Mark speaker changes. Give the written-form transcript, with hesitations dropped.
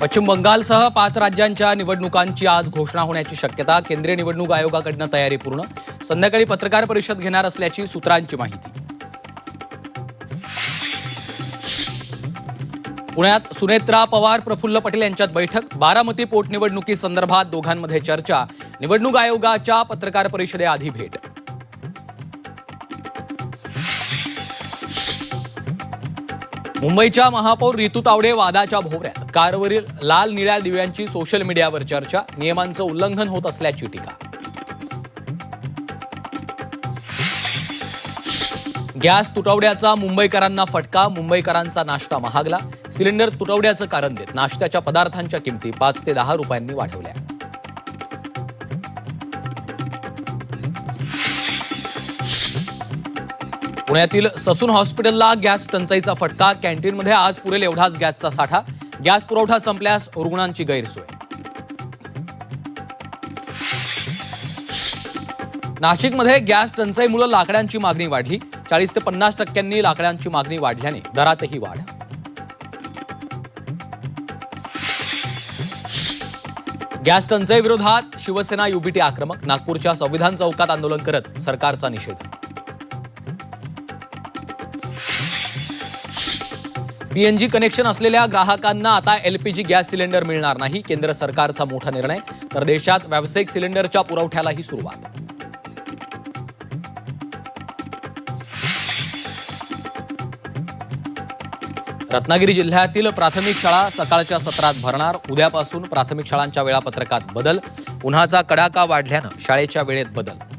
Speaker 1: पश्चिम बंगालसह 5 राज्यांच्या निवडणुकांची आज घोषणा होण्याची शक्यता. केंद्रीय निवडणूक आयोगाकडून तयारी पूर्ण. संध्याकाळी पत्रकार परिषद घेणार असल्याची सूत्रांची माहिती. पुण्यात सुनेत्रा पवार, प्रफुल्ल पटेल यांच्यात बैठक. बारामती पोटनिवडणुकीसंदर्भात दोघांमध्ये चर्चा. निवडणूक आयोगाच्या पत्रकार परिषदेआधी भेट. मुंबईच्या महापौर रितू तावडे वादाच्या भोवऱ्यात. कारवरील लाल निळ्या दिव्यांची सोशल मीडियावर चर्चा. नियमांचं उल्लंघन होत असल्याची टीका. गॅस तुटवड्याचा मुंबईकरांना फटका. मुंबईकरांचा नाश्ता महागला. सिलेंडर तुटवड्याचं कारण देत नाश्त्याच्या पदार्थांच्या किमती 5 ते 10 रुपयांनी वाढवल्या. पुण्यातील ससून हॉस्पिटलला गॅस टंचाईचा फटका. कॅन्टीनमध्ये आज पुरेल एवढाच गॅसचा साठा. गॅस पुरवठा संपल्यास रुग्णांची गैरसोय. नाशिकमध्ये गॅस टंचाईमुळे लाकडांची मागणी वाढली. 40 ते 50% लाकडांची मागणी वाढल्याने दरातही वाढ. गॅस टंचाई विरोधात शिवसेना युबीटी आक्रमक. नागपूरच्या संविधान चौकात आंदोलन करत सरकारचा निषेध. पीएनजी कनेक्शन असलेल्या ग्राहकांना आता एलपीजी गॅस सिलेंडर मिळणार नाही. केंद्र सरकारचा मोठा निर्णय. तर देशात व्यावसायिक सिलेंडरच्या पुरवठ्यालाही सुरुवात. रत्नागिरी जिल्ह्यातील प्राथमिक शाळा सकाळच्या सत्रात भरणार. उद्यापासून प्राथमिक शाळांच्या वेळापत्रकात बदल. उन्हाचा कडाका वाढल्यानं शाळेच्या वेळेत बदल.